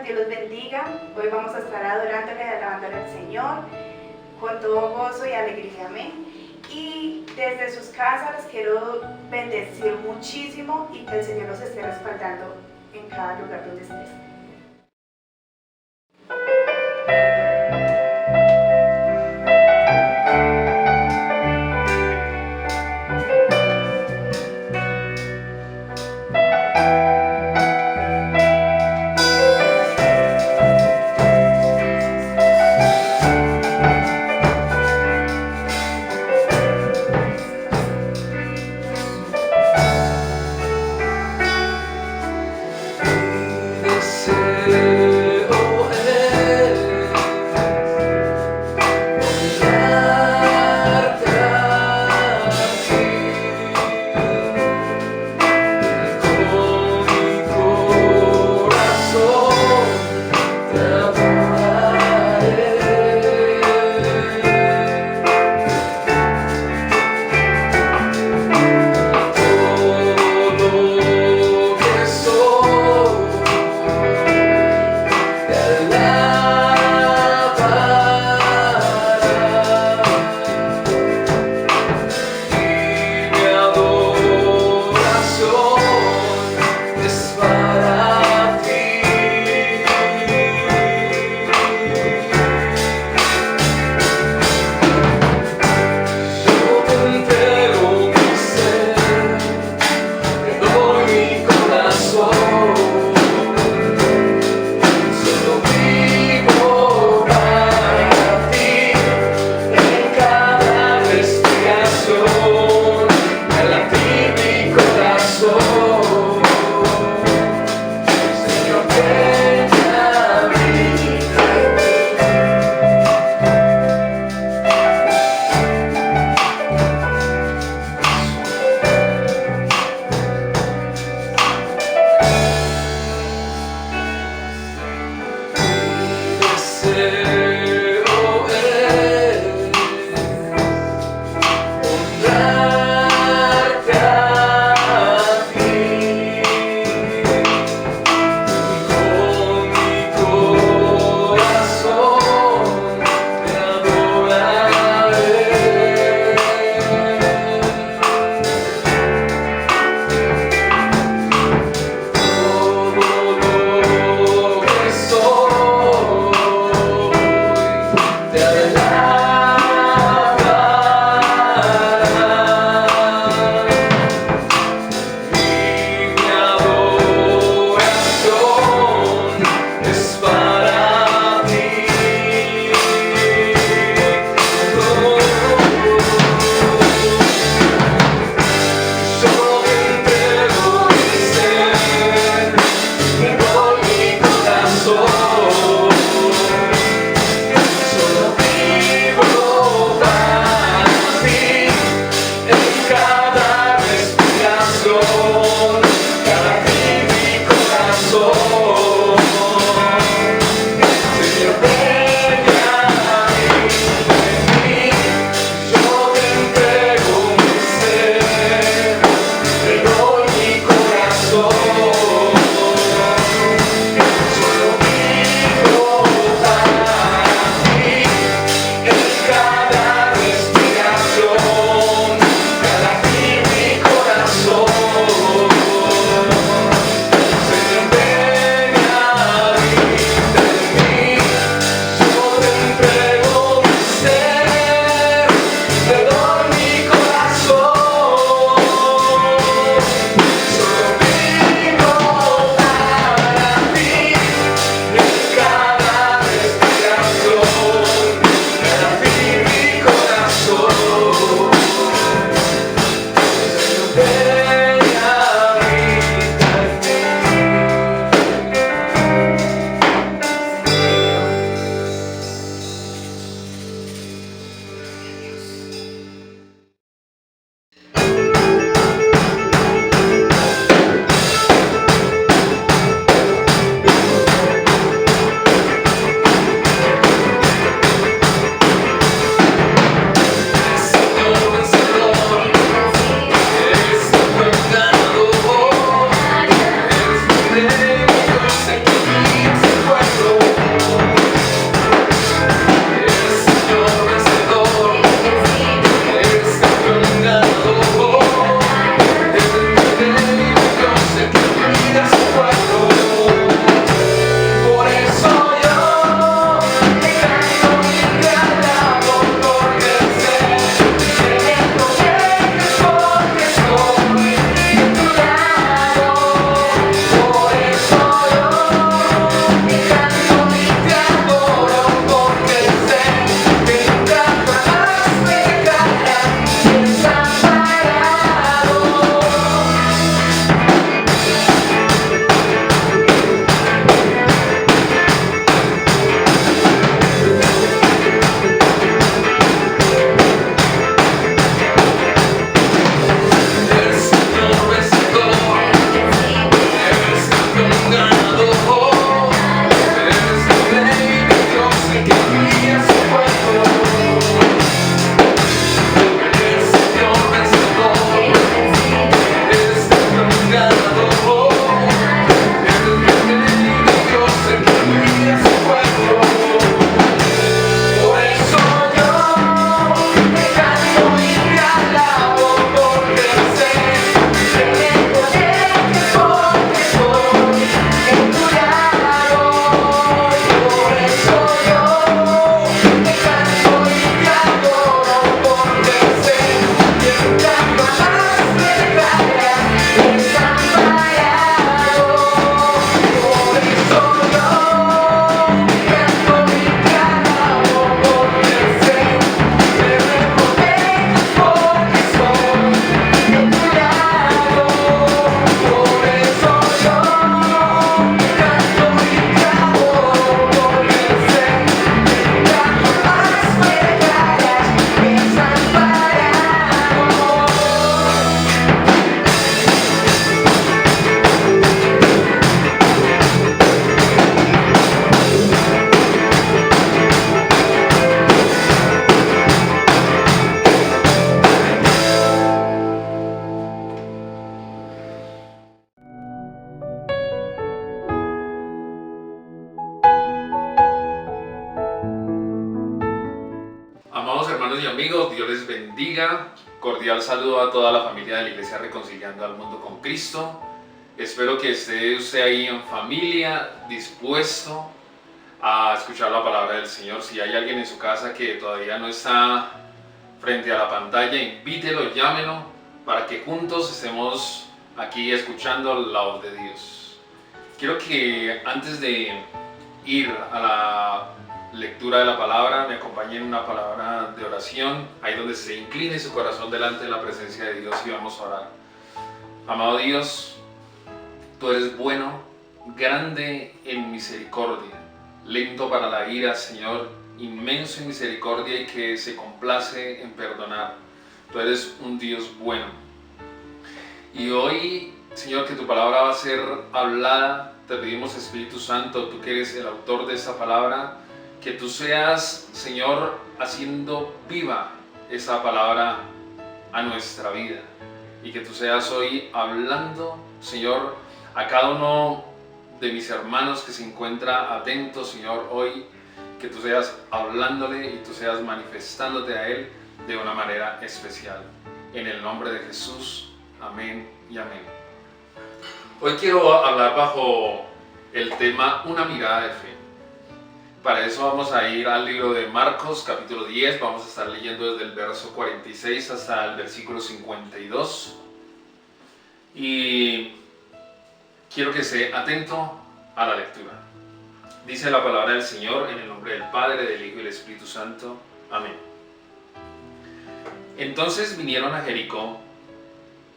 Dios los bendiga. Hoy vamos a estar adorándole y alabándole al Señor con todo gozo y alegría. Amén. Y desde sus casas les quiero bendecir muchísimo y que el Señor los esté respaldando en cada lugar donde estés. cordial saludo a toda la familia de la Iglesia Reconciliando al Mundo con Cristo. Espero que esté usted ahí en familia, dispuesto a escuchar la palabra del Señor. Si hay alguien en su casa que todavía no está frente a la pantalla, invítelo, llámelo, para que juntos estemos aquí escuchando la voz de Dios. Quiero que antes de ir a la lectura de la palabra, me acompañen en una palabra de oración, ahí donde se incline su corazón delante de la presencia de Dios, y vamos a orar. Amado Dios, tú eres bueno, grande en misericordia, lento para la ira, Señor, inmenso en misericordia y que se complace en perdonar. Tú eres un Dios bueno. Y hoy, Señor, que tu palabra va a ser hablada, te pedimos, Espíritu Santo, tú que eres el autor de esta palabra, que tú seas, Señor, haciendo viva esa palabra a nuestra vida. Y que tú seas hoy hablando, Señor, a cada uno de mis hermanos que se encuentra atento, Señor, hoy. Que tú seas hablándole y tú seas manifestándote a Él de una manera especial. En el nombre de Jesús, amén y amén. Hoy quiero hablar bajo el tema Una mirada de fe. Para eso vamos a ir al libro de Marcos, capítulo 10. Vamos a estar leyendo desde el verso 46 hasta el versículo 52. Y quiero que esté atento a la lectura. Dice la palabra del Señor en el nombre del Padre, del Hijo y del Espíritu Santo. Amén. Entonces vinieron a Jericó,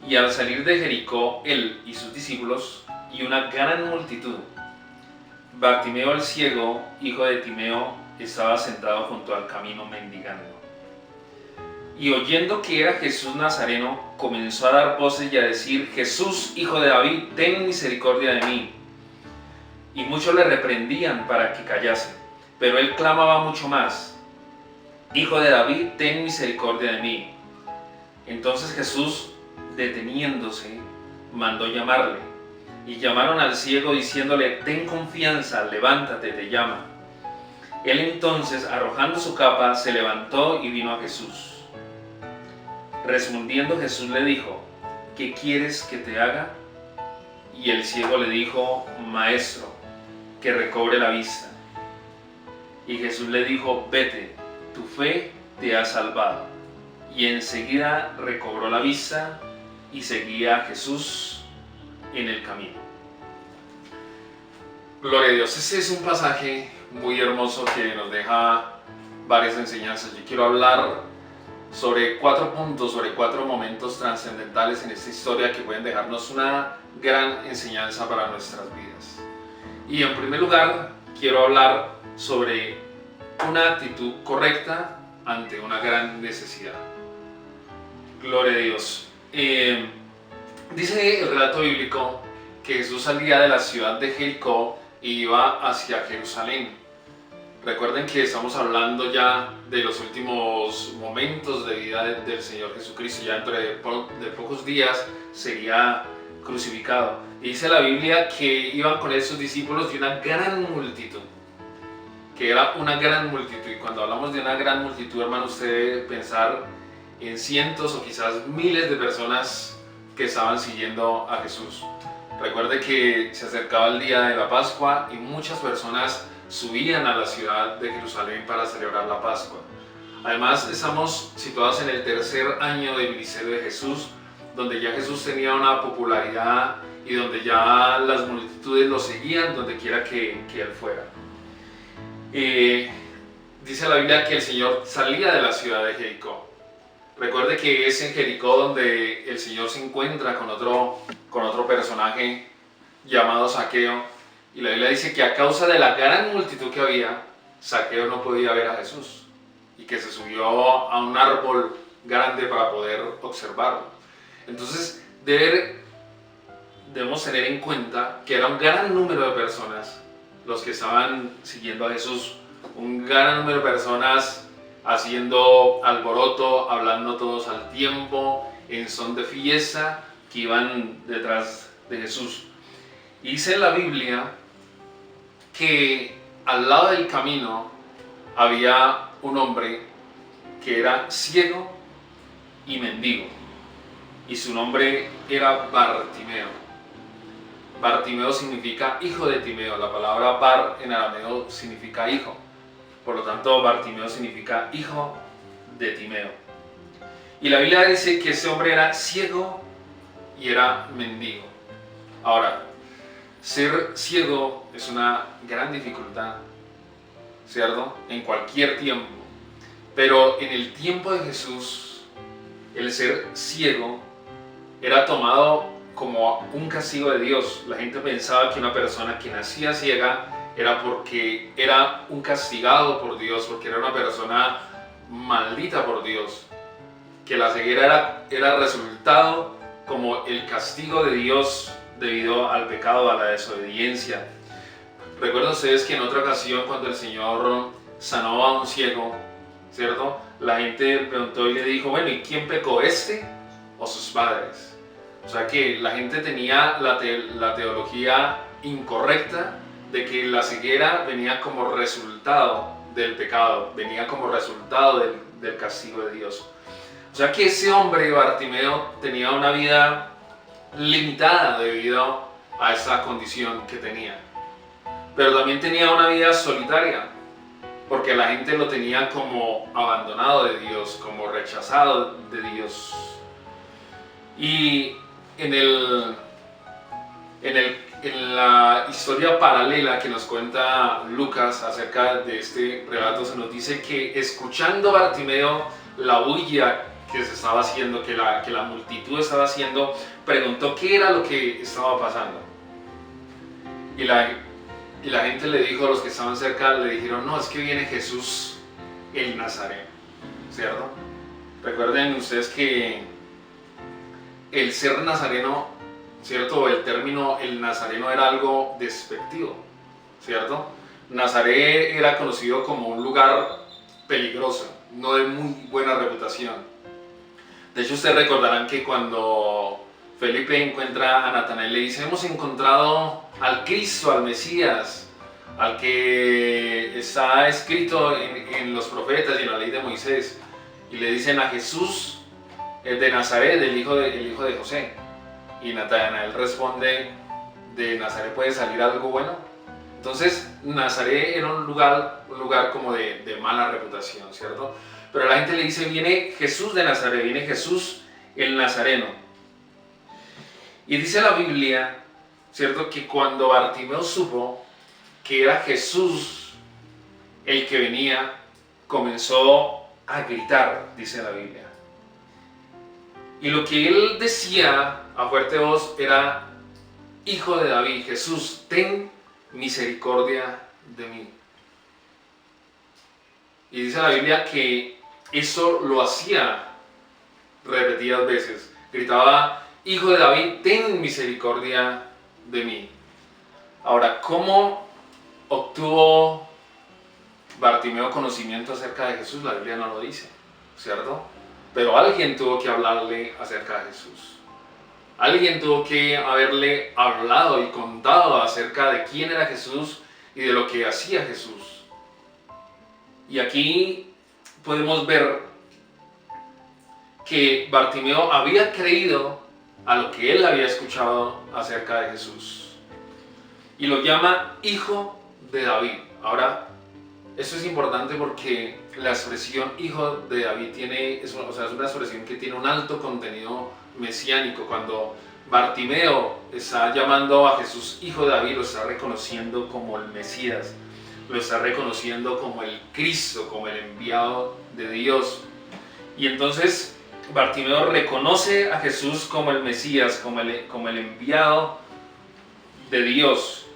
y al salir de Jericó, él y sus discípulos, y una gran multitud, Bartimeo el ciego, hijo de Timeo, estaba sentado junto al camino mendigando. Y oyendo que era Jesús Nazareno, comenzó a dar voces y a decir: Jesús, hijo de David, ten misericordia de mí. Y muchos le reprendían para que callase, pero él clamaba mucho más: Hijo de David, ten misericordia de mí. Entonces Jesús, deteniéndose, mandó llamarle. Y llamaron al ciego diciéndole: ten confianza, levántate, te llama. Él entonces, arrojando su capa, se levantó y vino a Jesús. Respondiendo Jesús le dijo: ¿qué quieres que te haga? Y el ciego le dijo: Maestro, que recobre la vista. Y Jesús le dijo: vete, tu fe te ha salvado. Y enseguida recobró la vista y seguía a Jesús en el camino. Gloria a Dios. Este es un pasaje muy hermoso que nos deja varias enseñanzas. Yo quiero hablar sobre 4 puntos, sobre 4 momentos trascendentales en esta historia que pueden dejarnos una gran enseñanza para nuestras vidas. Y en primer lugar, quiero hablar sobre una actitud correcta ante una gran necesidad. Gloria a Dios. Dice el relato bíblico que Jesús salía de la ciudad de Jericó y iba hacia Jerusalén. Recuerden que estamos hablando ya de los últimos momentos de vida del Señor Jesucristo. Ya dentro de pocos días sería crucificado. Y dice la Biblia que iban con él sus discípulos y una gran multitud. Que era una gran multitud. Y cuando hablamos de una gran multitud, hermano, usted debe pensar en cientos o quizás miles de personas que estaban siguiendo a Jesús. Recuerde que se acercaba el día de la Pascua y muchas personas subían a la ciudad de Jerusalén para celebrar la Pascua. Además, estamos situados en el tercer año del ministerio de Jesús, donde ya Jesús tenía una popularidad y donde ya las multitudes lo seguían donde quiera que él fuera. Dice la Biblia que el Señor salía de la ciudad de Jericó. Recuerde que es en Jericó donde el Señor se encuentra con otro personaje llamado Zaqueo. Y la Biblia dice que a causa de la gran multitud que había, Zaqueo no podía ver a Jesús. Y que se subió a un árbol grande para poder observarlo. Entonces debemos tener en cuenta que era un gran número de personas los que estaban siguiendo a Jesús. Un gran número de personas haciendo alboroto, hablando todos al tiempo, en son de fiesta, que iban detrás de Jesús. Y dice la Biblia que al lado del camino había un hombre que era ciego y mendigo. y su nombre era Bartimeo. Bartimeo significa hijo de Timeo. La palabra bar en arameo significa hijo. Por lo tanto, Bartimeo significa hijo de Timeo. Y la Biblia dice que ese hombre era ciego y era mendigo. Ahora, ser ciego es una gran dificultad, ¿cierto? En cualquier tiempo. Pero en el tiempo de Jesús, el ser ciego era tomado como un castigo de Dios. La gente pensaba que una persona que nacía ciega era porque era un castigado por Dios, porque era una persona maldita por Dios. Que la ceguera era resultado como el castigo de Dios debido al pecado, a la desobediencia. Recuerden ustedes que en otra ocasión, cuando el Señor sanó a un ciego, ¿cierto? La gente preguntó y le dijo, bueno, ¿y quién pecó, este o sus padres? O sea que la gente tenía la teología incorrecta de que la ceguera venía como resultado del pecado, venía como resultado del castigo de Dios. O sea que ese hombre, Bartimeo, tenía una vida limitada debido a esa condición que tenía. Pero también tenía una vida solitaria, porque la gente lo tenía como abandonado de Dios, como rechazado de Dios. Y en la historia paralela que nos cuenta Lucas acerca de este relato, se nos dice que escuchando Bartimeo la bulla que se estaba haciendo, que la multitud estaba haciendo, preguntó qué era lo que estaba pasando. Y la gente le dijo, a los que estaban cerca, le dijeron, no, es que viene Jesús el Nazareno, ¿cierto? Recuerden ustedes que el ser nazareno, ¿cierto? El término el nazareno era algo despectivo, ¿cierto? Nazaret era conocido como un lugar peligroso, no de muy buena reputación. De hecho, ustedes recordarán que cuando Felipe encuentra a Natanael, le dice, hemos encontrado al Cristo, al Mesías, al que está escrito en los profetas y en la ley de Moisés. Y le dicen a Jesús de Nazaret, el hijo de José. Y Natanael responde, ¿de Nazaret puede salir algo bueno? Entonces, Nazaret era un lugar como de mala reputación, ¿cierto? Pero la gente le dice, viene Jesús de Nazaret, viene Jesús el Nazareno. Y dice la Biblia, ¿cierto? Que cuando Bartimeo supo que era Jesús el que venía, comenzó a gritar, dice la Biblia. Y lo que él decía a fuerte voz era, Hijo de David, Jesús, ten misericordia de mí. Y dice la Biblia que eso lo hacía repetidas veces. Gritaba, Hijo de David, ten misericordia de mí. Ahora, ¿cómo obtuvo Bartimeo conocimiento acerca de Jesús? La Biblia no lo dice, ¿cierto? Pero alguien tuvo que hablarle acerca de Jesús. Alguien tuvo que haberle hablado y contado acerca de quién era Jesús y de lo que hacía Jesús. Y aquí podemos ver que Bartimeo había creído a lo que él había escuchado acerca de Jesús. Y lo llama Hijo de David. Ahora, esto es importante porque la expresión Hijo de David es una expresión que tiene un alto contenido mesiánico. Cuando Bartimeo está llamando a Jesús Hijo de David, lo está reconociendo como el Mesías, lo está reconociendo como el Cristo, como el enviado de Dios. Y entonces Bartimeo reconoce a Jesús como el Mesías, como el enviado de Dios.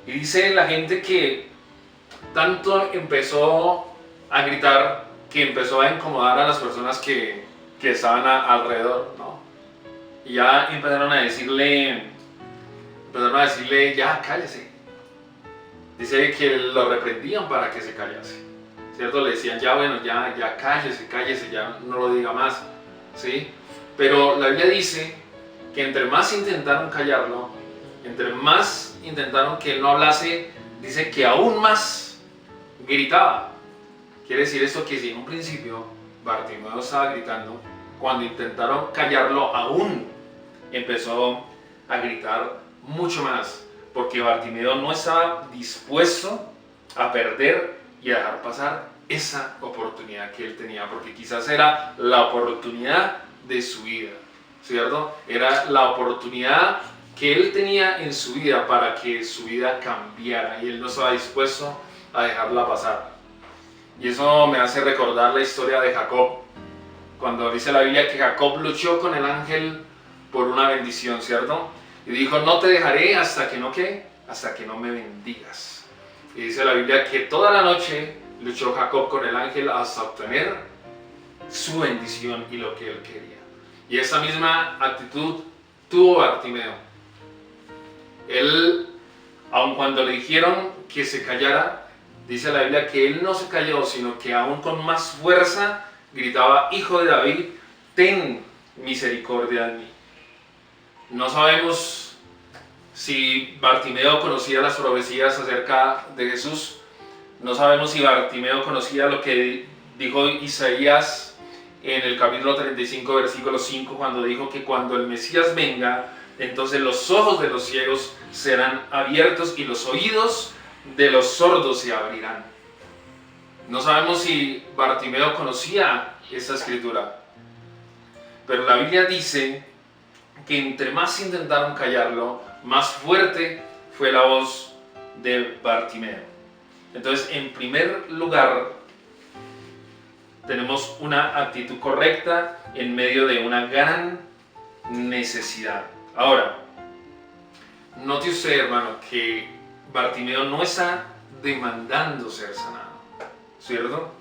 Y dice la gente que tanto empezó a gritar que empezó a incomodar a las personas que estaban alrededor, ¿no? Y ya empezaron a decirle, ya cállese. Dice que lo reprendían para que se callase, ¿cierto? Le decían, ya bueno, ya cállese, ya no lo diga más, ¿sí? Pero la Biblia dice que entre más intentaron callarlo, entre más intentaron que él no hablase, dice que aún más gritaba. Quiere decir esto que si en un principio Bartimeo estaba gritando, cuando intentaron callarlo, aún empezó a gritar mucho más, porque Bartimeo no estaba dispuesto a perder y a dejar pasar esa oportunidad que él tenía, porque quizás era la oportunidad de su vida, ¿cierto? Era la oportunidad que él tenía en su vida para que su vida cambiara, y él no estaba dispuesto a dejarla pasar. Y eso me hace recordar la historia de Jacob, cuando dice la Biblia que Jacob luchó con el ángel por una bendición, ¿cierto? Y dijo, no te dejaré hasta que no, ¿qué? Hasta que no me bendigas. Y dice la Biblia que toda la noche luchó Jacob con el ángel hasta obtener su bendición y lo que él quería. Y esa misma actitud tuvo Bartimeo. Él, aun cuando le dijeron que se callara, dice la Biblia que él no se calló, sino que aún con más fuerza gritaba, Hijo de David, ten misericordia de mí. No sabemos si Bartimeo conocía las profecías acerca de Jesús. No sabemos si Bartimeo conocía lo que dijo Isaías en el capítulo 35, versículo 5, cuando dijo que cuando el Mesías venga, entonces los ojos de los ciegos serán abiertos y los oídos de los sordos se abrirán. No sabemos si Bartimeo conocía esta escritura, pero la Biblia dice que entre más intentaron callarlo, más fuerte fue la voz de Bartimeo. Entonces, en primer lugar, tenemos una actitud correcta en medio de una gran necesidad. Ahora, note usted, hermano, que Bartimeo no está demandando ser sanado, ¿cierto?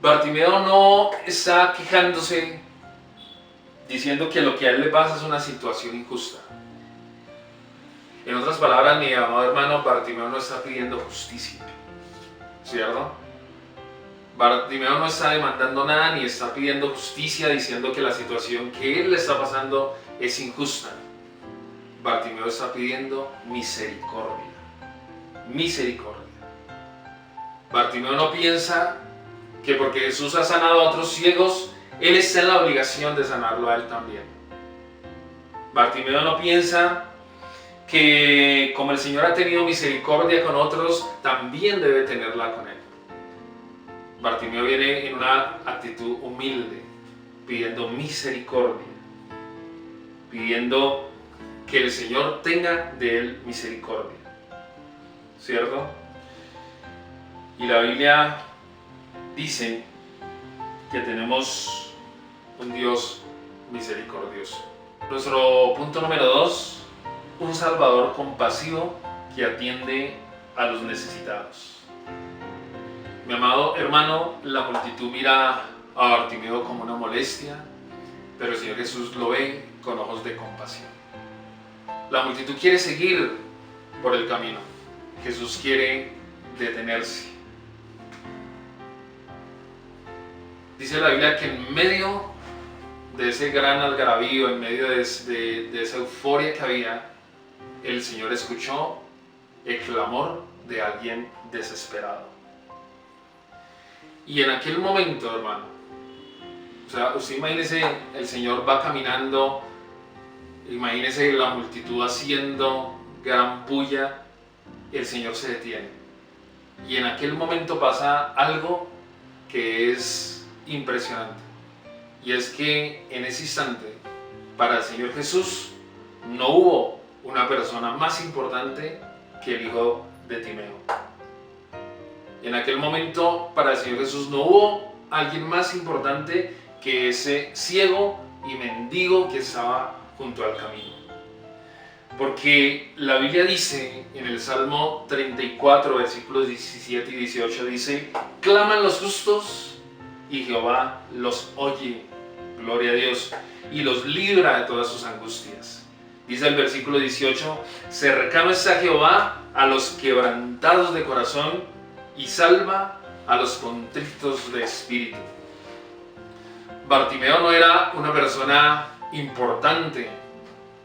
Bartimeo no está quejándose diciendo que lo que a él le pasa es una situación injusta. En otras palabras, mi amado hermano, Bartimeo no está pidiendo justicia, ¿cierto? Bartimeo no está demandando nada ni está pidiendo justicia diciendo que la situación que él le está pasando es injusta. Bartimeo está pidiendo misericordia. Misericordia. Bartimeo no piensa que porque Jesús ha sanado a otros ciegos, él está en la obligación de sanarlo a él también. Bartimeo no piensa que como el Señor ha tenido misericordia con otros, también debe tenerla con él. Bartimeo viene en una actitud humilde, pidiendo misericordia, pidiendo que el Señor tenga de él misericordia, ¿cierto? Y la Biblia dice que tenemos un Dios misericordioso. Nuestro punto número 2, un Salvador compasivo que atiende a los necesitados. Mi amado hermano, la multitud mira a Bartimeo como una molestia, pero el Señor Jesús lo ve con ojos de compasión. La multitud quiere seguir por el camino. Jesús quiere detenerse. Dice la Biblia que en medio de ese gran algarabío, en medio de esa euforia que había, el Señor escuchó el clamor de alguien desesperado. Y en aquel momento, hermano, o sea, usted imagínese, el Señor va caminando, imagínese la multitud haciendo gran bulla, el Señor se detiene. Y en aquel momento pasa algo que es impresionante. Y es que en ese instante, para el Señor Jesús, no hubo una persona más importante que el hijo de Timeo. En aquel momento, para el Señor Jesús, no hubo alguien más importante que ese ciego y mendigo que estaba junto al camino. Porque la Biblia dice en el Salmo 34, versículos 17 y 18, dice: claman los justos y Jehová los oye, gloria a Dios, y los libra de todas sus angustias. Dice el versículo 18: cercano está Jehová a los quebrantados de corazón y salva a los contritos de espíritu. Bartimeo no era una persona importante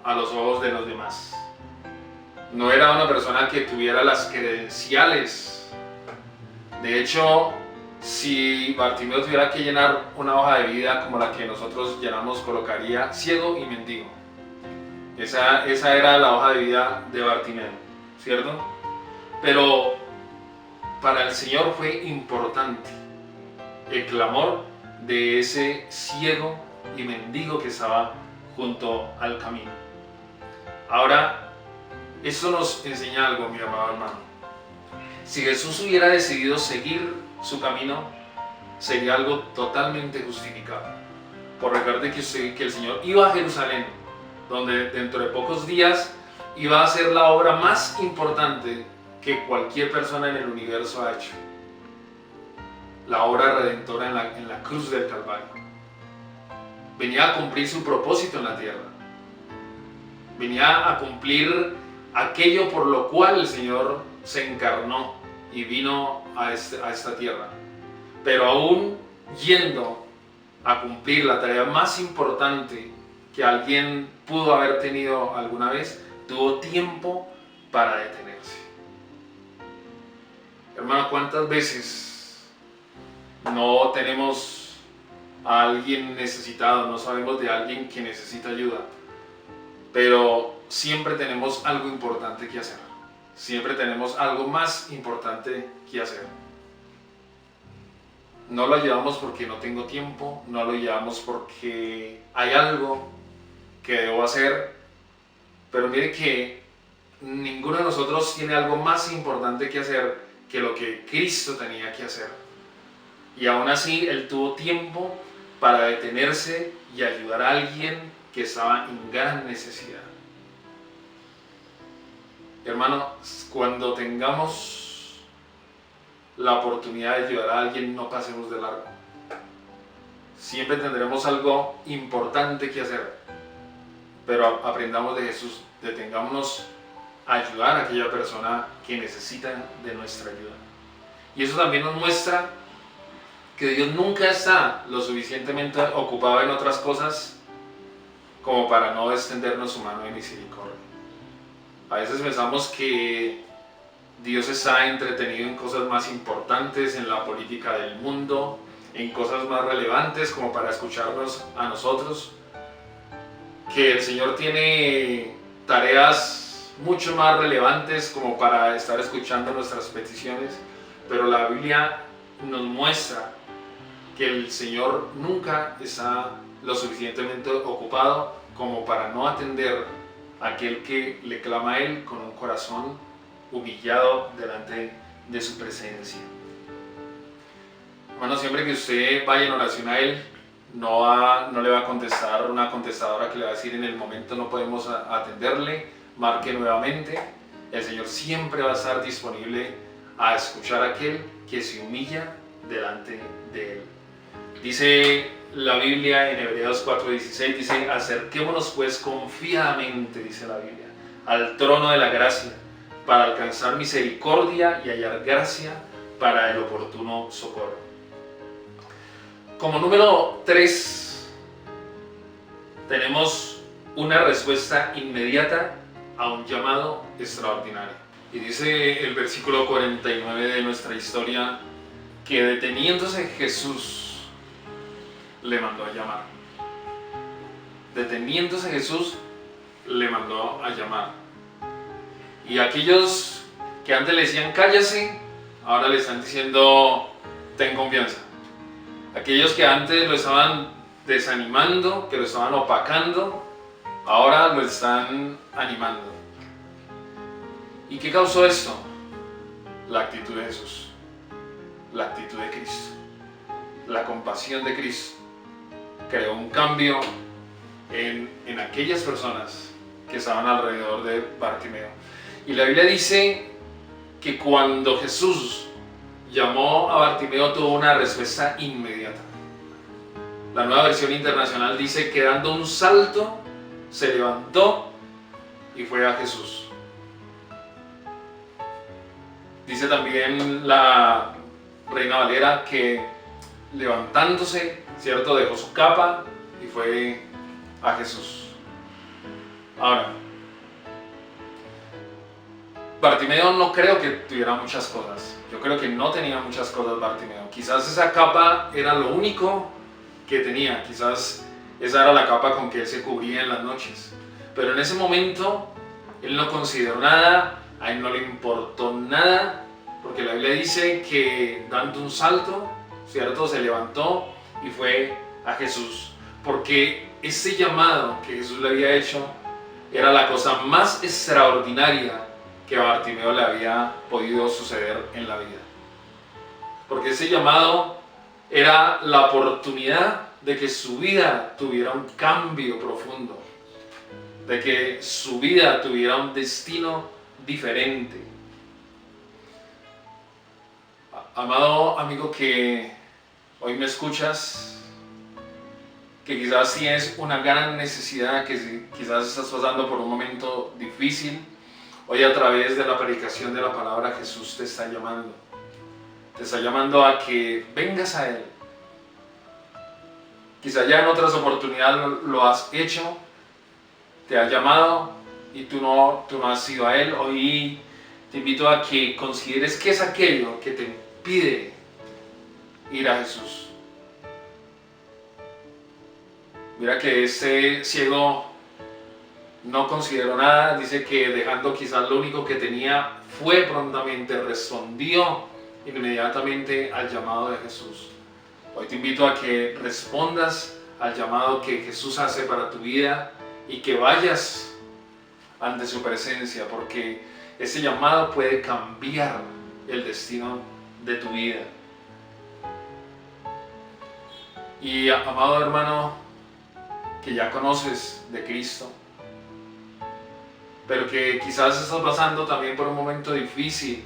a los ojos de los demás. No era una persona que tuviera las credenciales. De hecho, Si Bartimeo tuviera que llenar una hoja de vida como la que nosotros llenamos, colocaría ciego y mendigo. Esa era la hoja de vida de Bartimeo, ¿cierto? Pero para el Señor fue importante el clamor de ese ciego y mendigo que estaba junto al camino. Ahora, esto nos enseña algo, mi amado hermano. Si Jesús hubiera decidido seguir su camino, sería algo totalmente justificado. Por recuerde que el Señor iba a Jerusalén, donde dentro de pocos días iba a hacer la obra más importante que cualquier persona en el universo ha hecho. La obra redentora en la cruz del Calvario. Venía a cumplir su propósito en la tierra. Venía a cumplir aquello por lo cual el Señor se encarnó y vino a esta tierra. Pero aún yendo a cumplir la tarea más importante que alguien pudo haber tenido alguna vez, tuvo tiempo para detenerse. Hermano, ¿cuántas veces no tenemos a alguien necesitado, no sabemos de alguien que necesita ayuda, pero siempre tenemos algo importante que hacer? Siempre tenemos algo más importante que hacer. No lo ayudamos porque no tengo tiempo, no lo ayudamos porque hay algo que debo hacer, pero mire que ninguno de nosotros tiene algo más importante que hacer que lo que Cristo tenía que hacer. Y aún así, Él tuvo tiempo para detenerse y ayudar a alguien que estaba en gran necesidad. Hermano, cuando tengamos la oportunidad de ayudar a alguien, no pasemos de largo. Siempre tendremos algo importante que hacer, pero aprendamos de Jesús, detengámonos a ayudar a aquella persona que necesita de nuestra ayuda. Y eso también nos muestra que Dios nunca está lo suficientemente ocupado en otras cosas como para no extendernos su mano de misericordia. A veces pensamos que Dios está entretenido en cosas más importantes, en la política del mundo, en cosas más relevantes como para escucharnos a nosotros, que el Señor tiene tareas mucho más relevantes como para estar escuchando nuestras peticiones, pero la Biblia nos muestra que el Señor nunca está lo suficientemente ocupado como para no atender a aquel que le clama a Él con un corazón humillado delante de su presencia. Hermano, siempre que usted vaya en oración a Él, no le va a contestar una contestadora que le va a decir en el momento no podemos atenderle, marque nuevamente. El Señor siempre va a estar disponible a escuchar a aquel que se humilla delante de Él. Dice la Biblia en Hebreos 4:16, dice: acerquémonos pues confiadamente, dice la Biblia, al trono de la gracia, para alcanzar misericordia y hallar gracia para el oportuno socorro. Como número 3, tenemos una respuesta inmediata a un llamado extraordinario. Y dice el versículo 49 de nuestra historia que deteniéndose Jesús le mandó a llamar. Deteniéndose Jesús le mandó a llamar. Y aquellos que antes le decían cállase, ahora le están diciendo ten confianza. Aquellos que antes lo estaban desanimando, que lo estaban opacando, ahora lo están animando. ¿Y qué causó esto? La actitud de Jesús, la actitud de Cristo, la compasión de Cristo. Creó un cambio en aquellas personas que estaban alrededor de Bartimeo. Y la Biblia dice que cuando Jesús llamó a Bartimeo tuvo una respuesta inmediata. La Nueva Versión Internacional dice que dando un salto se levantó y fue a Jesús. Dice también la Reina Valera que levantándose, ¿cierto?, dejó su capa y fue a Jesús. Ahora, Bartimeo no creo que tuviera muchas cosas. Yo creo que no tenía muchas cosas Bartimeo. Quizás esa capa era lo único que tenía. Quizás esa era la capa con que él se cubría en las noches. Pero en ese momento él no consideró nada, a él no le importó nada, porque la Biblia dice que dando un salto, ¿cierto?, se levantó y fue a Jesús. Porque ese llamado que Jesús le había hecho era la cosa más extraordinaria que a Bartimeo le había podido suceder en la vida. Porque ese llamado era la oportunidad de que su vida tuviera un cambio profundo, de que su vida tuviera un destino diferente. Amado amigo que hoy me escuchas, que quizás tienes una gran necesidad, que quizás estás pasando por un momento difícil, hoy a través de la predicación de la palabra Jesús te está llamando. Te está llamando a que vengas a Él. Quizás ya en otras oportunidades lo has hecho, te ha llamado y tú no has ido a Él. Hoy te invito a que consideres qué es aquello que te impide ir a Jesús. Mira que ese ciego no consideró nada, dice que dejando quizás lo único que tenía, fue prontamente, respondió inmediatamente al llamado de Jesús. Hoy te invito a que respondas al llamado que Jesús hace para tu vida y que vayas ante su presencia, porque ese llamado puede cambiar el destino de tu vida. Y amado hermano, que ya conoces de Cristo, pero que quizás estás pasando también por un momento difícil,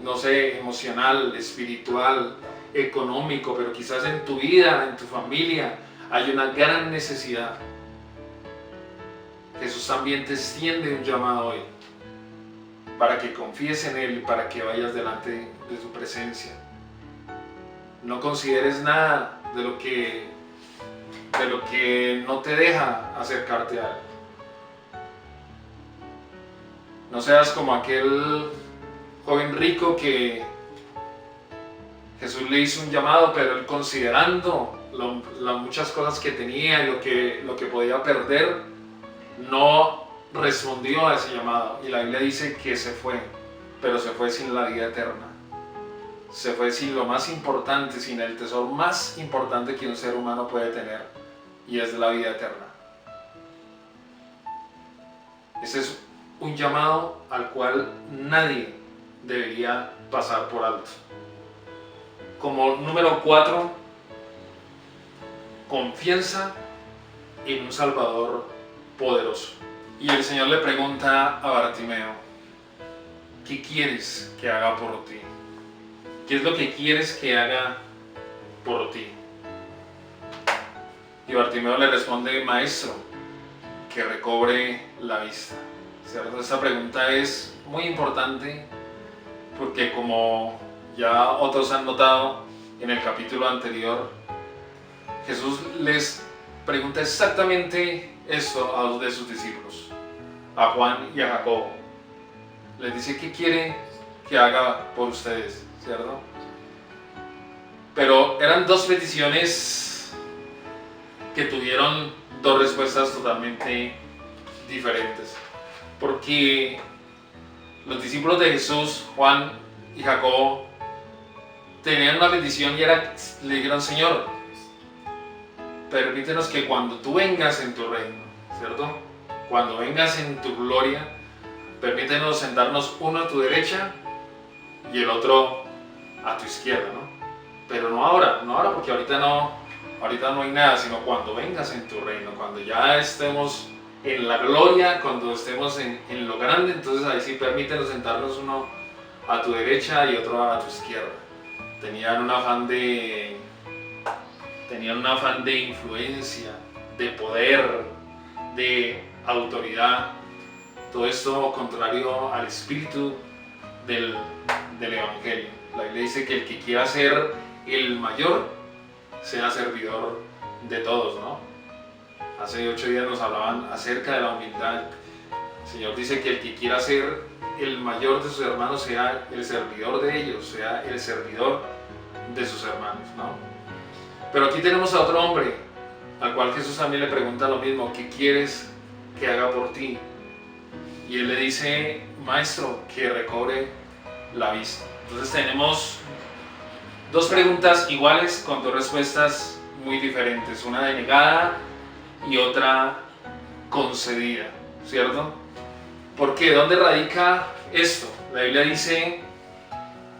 no sé, emocional, espiritual, económico, pero quizás en tu vida, en tu familia, hay una gran necesidad. Jesús también te extiende un llamado hoy, para que confíes en Él, para que vayas delante de su presencia. No consideres nada de lo que no te deja acercarte a Él. No seas como aquel joven rico que Jesús le hizo un llamado, pero él, considerando las muchas cosas que tenía y lo que podía perder, no respondió a ese llamado. Y la Biblia dice que se fue, pero se fue sin la vida eterna. Se fue sin lo más importante, sin el tesoro más importante que un ser humano puede tener, y es la vida eterna. Ese es un llamado al cual nadie debería pasar por alto. Como número 4, confianza en un Salvador poderoso. Y el Señor le pregunta a Bartimeo: ¿qué quieres que haga por ti? ¿Qué es lo que quieres que haga por ti? Y Bartimeo le responde: maestro, que recobre la vista. ¿Cierto? Esta pregunta es muy importante porque, como ya otros han notado en el capítulo anterior, Jesús les pregunta exactamente esto a dos de sus discípulos, a Juan y a Jacobo. Les dice: ¿qué quiere que haga por ustedes? ¿Cierto? Pero eran dos peticiones que tuvieron dos respuestas totalmente diferentes, porque los discípulos de Jesús, Juan y Jacobo, tenían una petición y le dijeron: Señor, permítenos que cuando tú vengas en tu reino, ¿cierto?, cuando vengas en tu gloria, permítenos sentarnos uno a tu derecha y el otro a tu izquierda, ¿no? Pero no ahora porque ahorita no hay nada, sino cuando vengas en tu reino, cuando ya estemos en la gloria, cuando estemos en lo grande, entonces ahí sí permítenos sentarnos uno a tu derecha y otro a tu izquierda. Tenían un afán de influencia, de poder, de autoridad. Todo esto contrario al espíritu del Evangelio. La Biblia dice que el que quiera ser el mayor sea servidor de todos, ¿no? Hace 8 días nos hablaban acerca de la humildad, El Señor dice que el que quiera ser el mayor de sus hermanos sea el servidor de ellos, sea el servidor de sus hermanos, ¿no? Pero aquí tenemos a otro hombre, al cual Jesús también le pregunta lo mismo: ¿qué quieres que haga por ti? Y él le dice: maestro, que recobre la vista. Entonces tenemos dos preguntas iguales con dos respuestas muy diferentes, una denegada y otra concedida, ¿cierto? ¿Por qué? ¿Dónde radica esto? La Biblia dice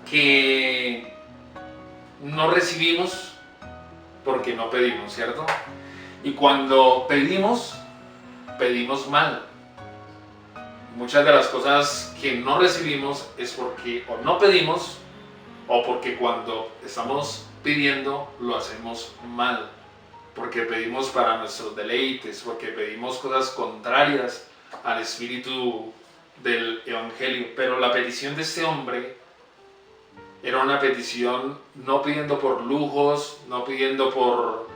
que no recibimos porque no pedimos, ¿cierto? Y cuando pedimos, pedimos mal. Muchas de las cosas que no recibimos es porque o no pedimos, o porque cuando estamos pidiendo lo hacemos mal, porque pedimos para nuestros deleites, porque pedimos cosas contrarias al espíritu del evangelio. Pero la petición de este hombre era una petición no pidiendo por lujos, no pidiendo por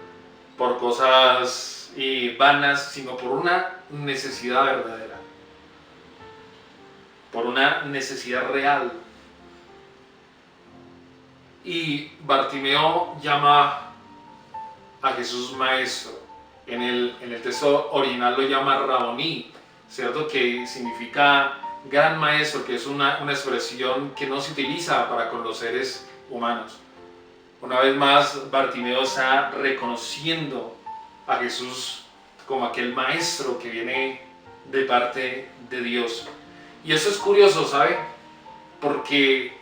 cosas vanas, sino por una necesidad verdadera, por una necesidad real. Y Bartimeo llama a Jesús maestro. En el texto original lo llama Raboní, ¿cierto? Que significa gran maestro, que es una expresión que no se utiliza para con los seres humanos. Una vez más, Bartimeo está reconociendo a Jesús como aquel maestro que viene de parte de Dios. Y eso es curioso, ¿sabe? Porque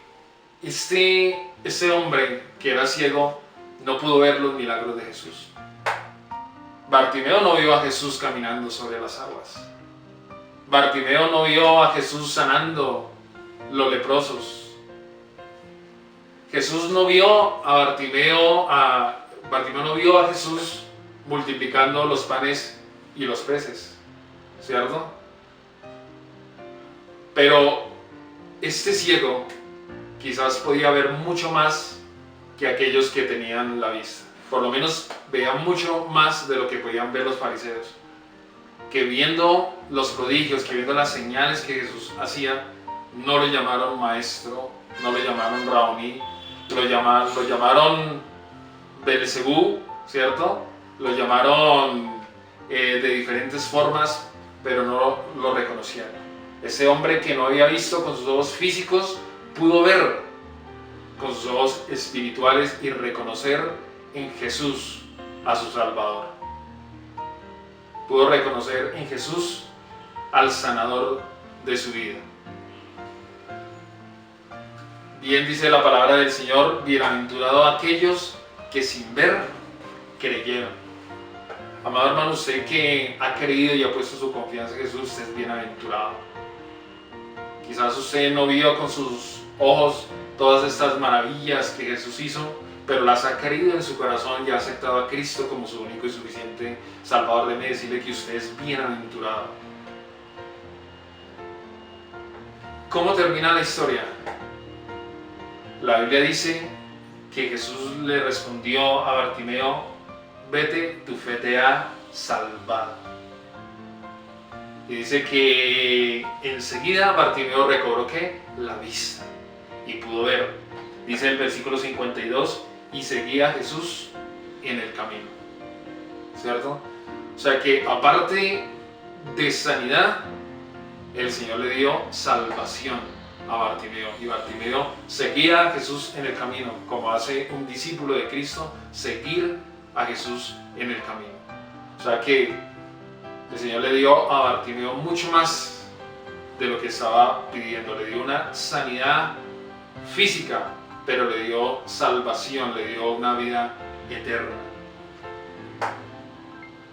este hombre que era ciego no pudo ver los milagros de Jesús. Bartimeo no vio a Jesús caminando sobre las aguas. Bartimeo no vio a Jesús sanando los leprosos. Jesús no vio a Bartimeo no vio a Jesús multiplicando los panes y los peces, ¿cierto? Pero este ciego quizás podía ver mucho más que aquellos que tenían la vista. Por lo menos veía mucho más de lo que podían ver los fariseos, que viendo los prodigios, que viendo las señales que Jesús hacía, no lo llamaron maestro, no lo llamaron Raboní, lo llamaron Belzebú, ¿cierto? Lo llamaron de diferentes formas, pero no lo reconocieron. Ese hombre que no había visto con sus ojos físicos, pudo ver con sus ojos espirituales y reconocer en Jesús a su Salvador. Pudo reconocer en Jesús al sanador de su vida. Bien dice la palabra del Señor: bienaventurado aquellos que sin ver creyeron. Amado hermano, usted que ha creído y ha puesto su confianza en Jesús, usted es bienaventurado. Quizás usted no vio con sus ojos todas estas maravillas que Jesús hizo, pero las ha creído en su corazón y ha aceptado a Cristo como su único y suficiente Salvador. Déjeme decirle que usted es bienaventurado. ¿Cómo termina la historia? La Biblia dice que Jesús le respondió a Bartimeo: vete, tu fe te ha salvado. Y dice que enseguida Bartimeo recobró ¿qué? La vista y pudo ver. Dice el versículo 52: y seguía a Jesús en el camino, ¿cierto? O sea que aparte de sanidad, el Señor le dio salvación a Bartimeo, y Bartimeo seguía a Jesús en el camino, como hace un discípulo de Cristo, seguir a Jesús en el camino. O sea que el Señor le dio a Bartimeo mucho más de lo que estaba pidiendo. Le dio una sanidad física, pero le dio salvación, le dio una vida eterna.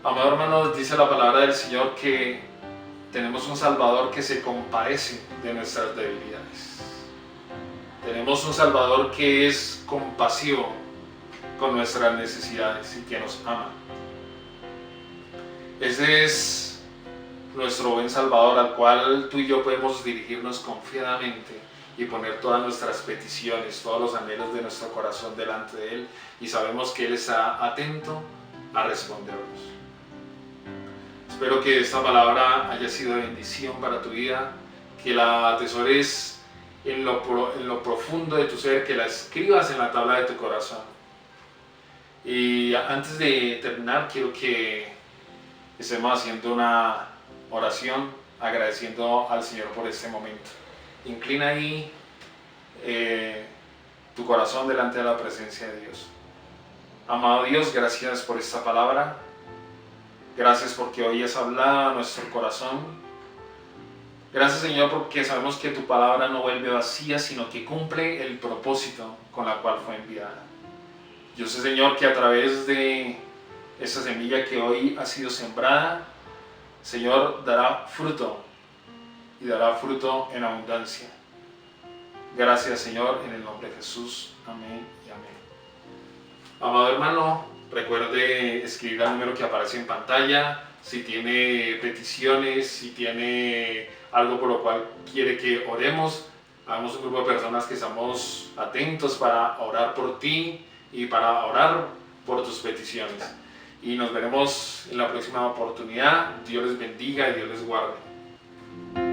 Amado hermano, dice la palabra del Señor que tenemos un Salvador que se compadece de nuestras debilidades. Tenemos un Salvador que es compasivo con nuestras necesidades y que nos ama. Ese es nuestro buen Salvador, al cual tú y yo podemos dirigirnos confiadamente y poner todas nuestras peticiones, todos los anhelos de nuestro corazón delante de Él, y sabemos que Él está atento a respondernos. Espero que esta palabra haya sido de bendición para tu vida, que la atesores en lo profundo de tu ser, que la escribas en la tabla de tu corazón. Y antes de terminar, quiero que estemos haciendo una oración agradeciendo al Señor por este momento. Inclina ahí tu corazón delante de la presencia de Dios. Amado Dios, gracias por esta palabra. Gracias porque hoy has hablado a nuestro corazón. Gracias, Señor, porque sabemos que tu palabra no vuelve vacía, sino que cumple el propósito con la cual fue enviada. Yo sé, Señor, que a través de esta semilla que hoy ha sido sembrada, Señor, dará fruto y dará fruto en abundancia. Gracias, Señor, en el nombre de Jesús. Amén y amén. Amado hermano, recuerde escribir al número que aparece en pantalla. Si tiene peticiones, si tiene algo por lo cual quiere que oremos, hagamos un grupo de personas que estamos atentos para orar por ti y para orar por tus peticiones. Y nos veremos en la próxima oportunidad. Dios les bendiga y Dios les guarde.